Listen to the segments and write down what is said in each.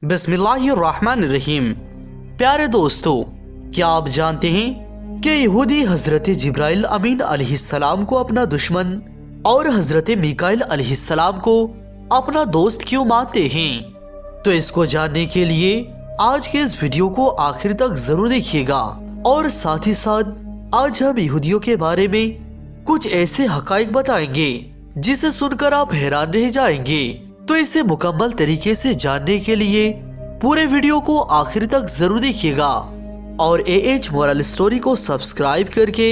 बिस्मिल्लाहिर्रहमानिर्रहीम। प्यारे दोस्तों, क्या आप जानते हैं कि यहूदी हजरत जिब्राइल अमीन अलैहिस्सलाम को अपना दुश्मन और हजरत मीकाइल अलैहिस्सलाम को अपना दोस्त क्यों मानते हैं? तो इसको जानने के लिए आज के इस वीडियो को आखिर तक जरूर देखिएगा और साथ ही साथ आज हम यहूदियों के बारे में कुछ ऐसे हकाइक बताएंगे जिसे सुनकर आप हैरान रह जाएंगे। तो इसे मुकम्मल तरीके से जानने के लिए पूरे वीडियो को आखिर तक जरूर देखिएगा और AH मोरल स्टोरी को सब्सक्राइब करके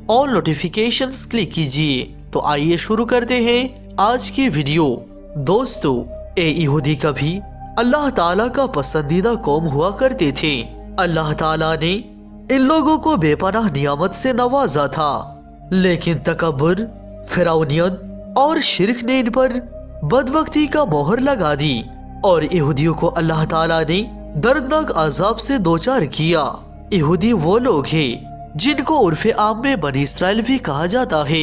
ऑल नोटिफिकेशंस क्लिक कीजिए। तो आइए शुरू करते हैं आज की वीडियो। दोस्तों, यहूदी कभी अल्लाह ताला का पसंदीदा कौम हुआ करते थे। अल्लाह ताला ने इन लोगों को बेपनाह नियामत से नवाजा था, लेकिन तकब्बुर, फिरौनियत और शिर्क ने इन पर बदबख्ती का मोहर लगा दी और यहूदियों को अल्लाह ताला ने दर्दनाक अजाब से दोचार किया। यहूदी वो लोग हैं जिनको उर्फ़े आम में बनी इसराइल भी कहा जाता है।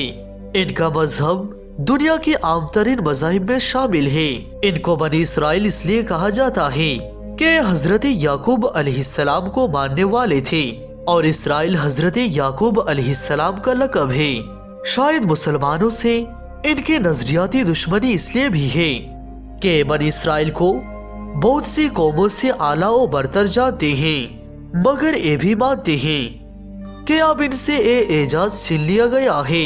इनका मजहब दुनिया के आम तरीन मज़ाहिब में शामिल है। इनको बनी इसराइल इसलिए कहा जाता है कि हजरत याकूब अलैहिस्सलाम को मानने वाले थे और इसराइल हजरत याकूब अलैहिस्सलाम का लक़ब है। शायद मुसलमानों से इनके नजरियाती दुश्मनी इसलिए भी है कि बनी इसराइल को बहुत सी कौमों से आला और बरतर जानते हैं, मगर ये भी मानते हैं कि अब इनसे एजाज छीन लिया गया है।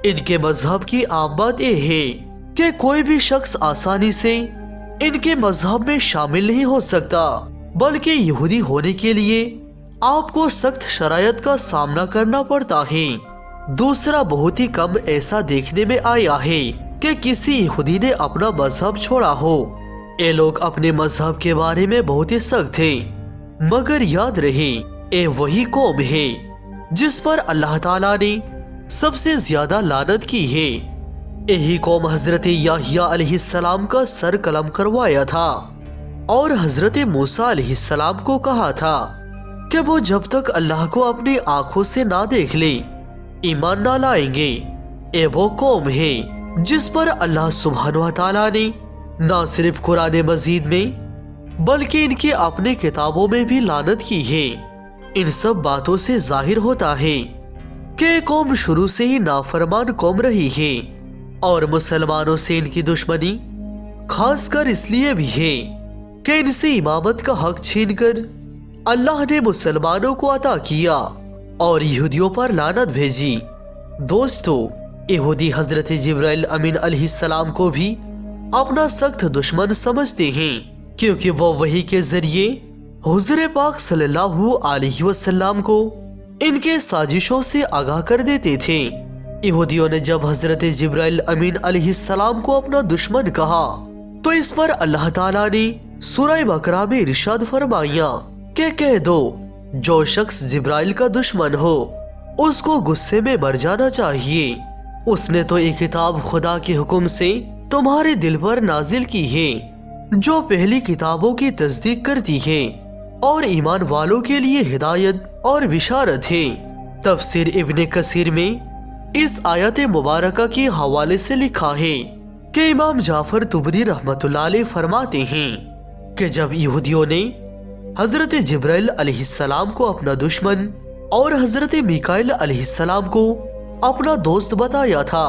इनके मजहब की आम बात यह है कि कोई भी शख्स आसानी से इनके मजहब में शामिल नहीं हो सकता, बल्कि यहूदी होने के लिए आपको सख्त शरायत का सामना करना पड़ता है। दूसरा, बहुत ही कम ऐसा देखने में आया है कि किसी यहूदी ने अपना मजहब छोड़ा हो। ये लोग अपने मजहब के बारे में बहुत ही सख्त थे, मगर याद रहे ये वही कौम है जिस पर अल्लाह ताला ने सबसे ज्यादा लानत की है। यही कौम हजरत याहिया अलैहिस्सलाम का सर कलम करवाया था और हजरत मूसा अलैहिस्सलाम को कहा था कि वो जब तक अल्लाह को अपनी आंखों से ना देख ले ईमान ना लाएंगे। ये वो कौम है जिस पर अल्लाह सुब्हानहू व तआला ने न सिर्फ कुरान मजीद में बल्कि इनके अपने किताबों में भी लानत की है। इन सब बातों से जाहिर होता है कि कौम शुरू से ही नाफरमान कौम रही है और मुसलमानों से इनकी दुश्मनी खासकर इसलिए भी है कि इनसे इमामत का हक छीनकर अल्लाह ने मुसलमानों को अता किया और यहूदियों पर लानत भेजी। दोस्तों, यहूदी हजरत जिब्राइल अमीन अलैहिस्सलाम को भी अपना सख्त दुश्मन समझते हैं, क्योंकि वो वही के जरिए हुजूर पाक सल्लल्लाहु अलैहि वसल्लम को इनके साजिशों से आगाह कर देते थे। यहूदियों ने जब हजरत जिब्राइल अमीन अलैहिस्सलाम को अपना दुश्मन कहा तो इस पर अल्लाह ताला ने सूरह बकरा में इरशाद फरमाया कि कह दो, जो शख्स जिब्राइल का दुश्मन हो उसको गुस्से में मर जाना चाहिए। उसने तो एक किताब खुदा के हुक्म से तुम्हारे दिल पर नाजिल की है जो पहली किताबों की तस्दीक करती है और ईमान वालों के लिए हिदायत और बिशारत है। तफसीर इब्ने कसीर में इस आयत मुबारका के हवाले से लिखा है कि इमाम जाफर तुबरी रहमतुल्लाह अलैह फरमाते हैं कि जब यहूदियों ने हजरत जिब्राइल अलैहिस्सलाम को अपना दुश्मन और हजरत मीकाइल अलैहिस्सलाम को अपना दोस्त बताया था,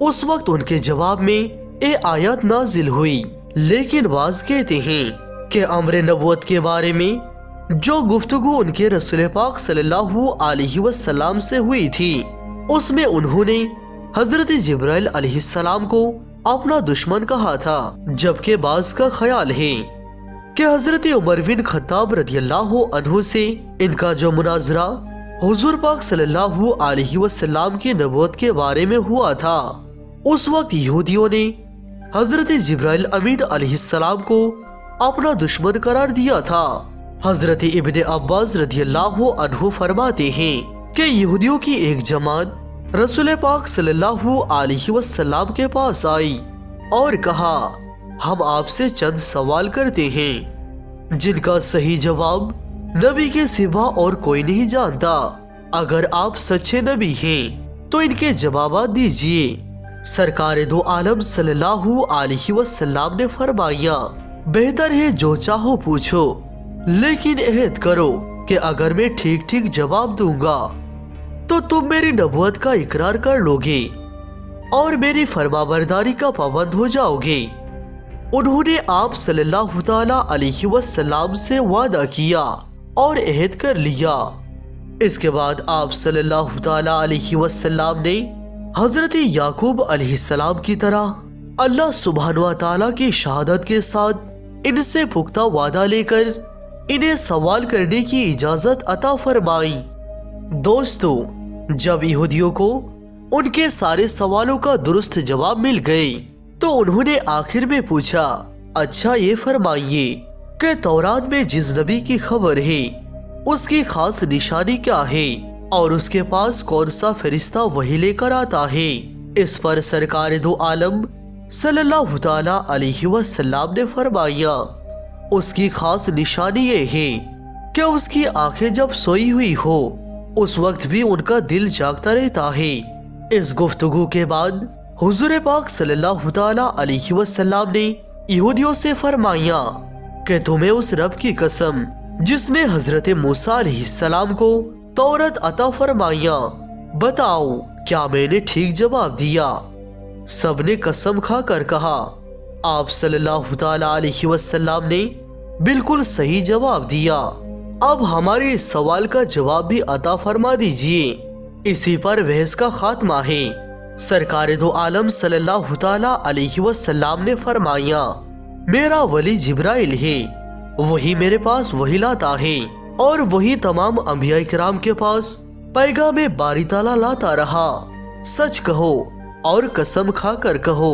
उस वक्त उनके जवाब में ये आयत नाजिल हुई। लेकिन बाज़ कहते हैं कि अम्र नबूवत के बारे में जो गुफ्तगू उनके रसूल पाक सल्लल्लाहु अलैहि वसल्लम से हुई थी, उसमें उन्होंने हजरत जिब्राइल अलैहिस्सलाम को अपना दुश्मन कहा था, जबकि बाज़ का ख्याल है कि हजरत उमर बिन खत्ताब रदियल्लाहु अन्हु से इनका जो मुनाजरा हुजूर पाक सल्लल्लाहु अलैहि वसल्लम की नबूवत के बारे में हुआ था, उस वक्त यहूदियों ने हजरत जिब्राइल अमीन अलैहिस्सलाम को अपना दुश्मन करार दिया था। हजरत इब्ने अब्बास रदियल्लाहु अन्हु फरमाते हैं कि यहूदियों की एक जमात रसूल पाक सल्लल्लाहु अलैहि वसल्लम के पास आई और कहा, हम आपसे चंद सवाल करते हैं जिनका सही जवाब नबी के सिवा और कोई नहीं जानता। अगर आप सच्चे नबी हैं तो इनके जवाब दीजिए। सरकार दो आलम सल्लल्लाहु अलैहि वसल्लम ने फरमाया बेहतर है जो चाहो पूछो, लेकिन अहद करो कि अगर मैं ठीक ठीक जवाब दूंगा तो तुम मेरी नबूवत का इकरार कर लोगे और मेरी फरमाबरदारी का पाबंद हो जाओगे। उन्होंने आप सल्लल्लाहु ताला अलैहि वसल्लम से वादा किया और अहद कर लिया। इसके बाद आप सल्लल्लाहु ताला अलैहि वसल्लम ने हजरत याकूब अलैहिस्सलाम की तरह अल्लाह सुब्हानहु व तआला की शहादत के साथ इनसे पुख्ता वादा लेकर इन्हें सवाल करने की इजाजत अता फरमाई। दोस्तों, जब यहूदियों को उनके सारे सवालों का दुरुस्त जवाब मिल गए तो उन्होंने आखिर में पूछा, अच्छा ये फरमाइए कि तौरात में जिस नबी की खबर है उसकी खास निशानी क्या है और उसके पास कौन सा फरिश्ता वही लेकर आता है। इस पर सरकार दो आलम सल्लल्लाहु ताला अलैहि वसल्लम ने फरमाया, उसकी खास निशानी ये है कि उसकी आंखें जब सोई हुई हो उस वक्त भी उनका दिल जागता रहता है। इस गुफ्तगू के बाद हुजूर पाक सल्लल्लाहु ताला अलैहि वसल्लम ने यहूदियों से फरमाया कि तुम्हें उस रब की कसम जिसने हजरत मूसा अलैहिस्सलाम को तौरत अता फरमाया, बताओ क्या मैंने ठीक जवाब दिया। सबने कसम खाकर कहा, आप सल्लल्लाहु ताला अलैहि वसल्लम ने बिल्कुल सही जवाब दिया। अब हमारे इस सवाल का जवाब भी अता फरमा दीजिए। इसी पर बहस का खात्मा है। सरकार दो आलम सल्लल्लाहु ताला अलैहि वसल्लम ने फरमाया, मेरा वली जिब्राइल है, वही मेरे पास वही लाता है और वही तमाम अंबिया इकराम के पास पैगाम बारी ताला लाता रहा। सच कहो और कसम खाकर कहो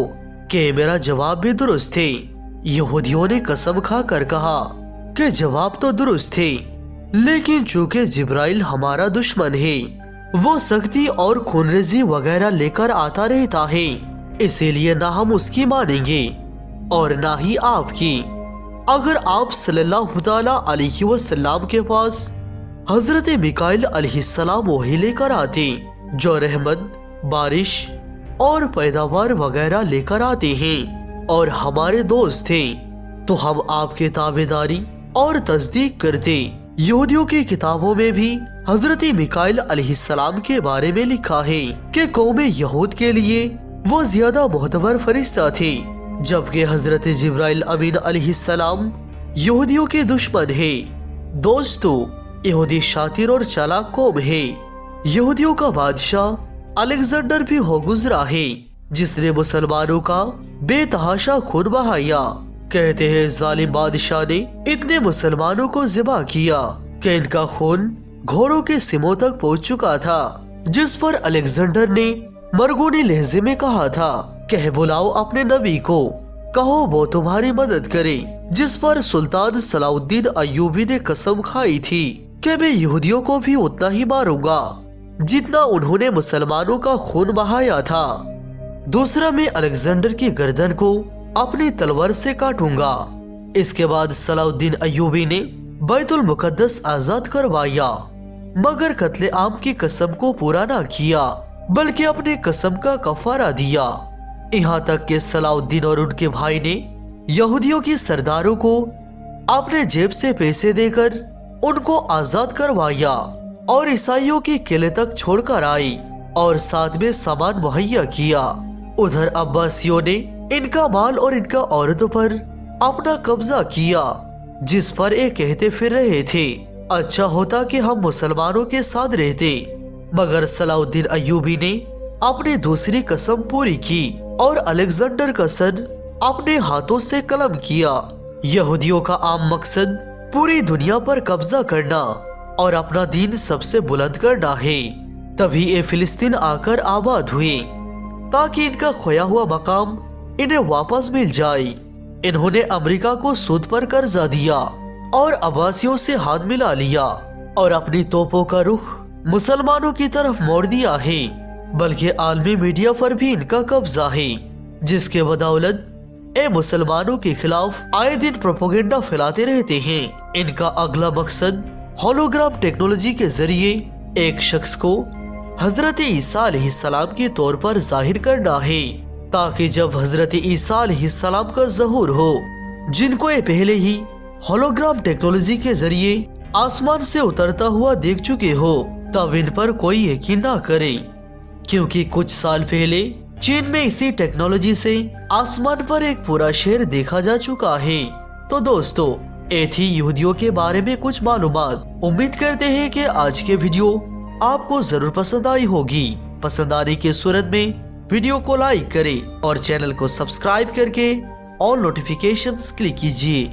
कि मेरा जवाब भी दुरुस्त है। यहूदियों ने कसम खाकर कहा कि जवाब तो दुरुस्त है, लेकिन चूंकि जिब्राइल हमारा दुश्मन है, वो सख्ती और खूनरेजी वगैरह लेकर आता रहता है, इसीलिए ना हम उसकी मानेंगे और ना ही आपकी। अगर आप सल्लल्लाहु ताला अलैहि वसल्लम के पास हजरत मिकाइल अलैहिस्सलाम वही लेकर आते जो रहमत, बारिश और पैदावार वगैरह लेकर आते हैं और हमारे दोस्त थे, तो हम आपके ताबेदारी और तस्दीक करते। यहूदियों की किताबों में भी हजरत मिकाइल अलैहिस्सलाम के बारे में लिखा है कि कौम यहूद के लिए वो ज्यादा मोहतबर फरिश्ता थे, जबकि हजरत जिब्राइल अमीन अलैहिस्सलाम यहूदियों के दुश्मन है। दोस्तों, यहूदी शातिर और चालाक कौम है। यहूदियों का बादशाह अलेक्जेंडर भी हो गुजरा है, जिसने मुसलमानों का बेतहाशा खून बहाया। कहते हैं जालिम बादशाह ने इतने मुसलमानों को ज़िबा किया कि इनका खून घोड़ों के सिमों तक पहुंच चुका था, जिस पर अलेक्जेंडर ने मरगूनी लहजे में कहा था, कह बुलाओ अपने नबी को, कहो वो तुम्हारी मदद करे। जिस पर सुल्तान सलाउद्दीन अय्यूबी ने कसम खाई थी कि मैं यहूदियों को भी उतना ही मारूंगा जितना उन्होंने मुसलमानों का खून बहाया था। दूसरा, मैं अलेक्जेंडर की गर्दन को अपनी तलवार से काटूंगा। इसके बाद सलाउद्दीन अय्यूबी ने बैतुल मुकद्दस आजाद करवाया, मगर कत्ले आम की कसम को पूरा ना किया, बल्कि अपने कसम का कफारा दिया। यहाँ तक कि सलाउद्दीन और उनके भाई ने यहूदियों की सरदारों को अपने जेब से पैसे देकर उनको आजाद करवाया और ईसाइयों के किले तक छोड़कर आए और साथ में सामान मुहैया किया। उधर अब्बासियों ने इनका माल और इनका औरतों पर अपना कब्जा किया, जिस पर ये कहते फिर रहे थे, अच्छा होता कि हम मुसलमानों के साथ रहते। मगर सलाउद्दीन अय्यूबी ने अपनी दूसरी कसम पूरी की और अलेक्जेंडर का सर अपने हाथों से कलम किया। यहूदियों का आम मकसद पूरी दुनिया पर कब्जा करना और अपना दीन सबसे बुलंद करना है। तभी ये फिलिस्तीन आकर आबाद हुए ताकि इनका खोया हुआ मकाम इन्हें वापस मिल जाए। इन्होंने अमेरिका को सूद पर कर्जा दिया और अब्बासियों से हाथ मिला लिया और अपनी तोपों का रुख मुसलमानों की तरफ मोड़ दिया है, बल्कि आलमी मीडिया पर भी इनका कब्जा है, जिसके बदौलत ये मुसलमानों के खिलाफ आए दिन प्रोपेगेंडा फैलाते रहते हैं। इनका अगला मकसद होलोग्राम टेक्नोलॉजी के जरिए एक शख्स को हजरत ईसा अलैहिस्सलाम के तौर पर जाहिर करना है, ताकि जब हजरत ईसा अलैहिस्सलाम का ज़हूर हो جن کو یہ پہلے ہی ہولوگرام ٹیکنالوجی کے ذریعے آسمان سے اترتا ہوا دیکھ چکے ہو، تب ان پر کوئی یقین نہ کرے، کیونکہ کچھ سال پہلے چین میں اسی ٹیکنالوجی سے آسمان پر ایک پورا شہر دیکھا جا چکا ہے۔ تو دوستو، یہ تھی یہودیوں کے بارے میں کچھ معلومات۔ امید کرتے ہیں کہ آج کے ویڈیو آپ کو ضرور پسند آئی ہوگی۔ پسند آنے کی صورت میں ویڈیو کو لائک کریں اور چینل کو سبسکرائب کر کے آل نوٹیفیکیشنز کلک کیجیے۔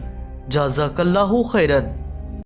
جزاک اللہ خیرن۔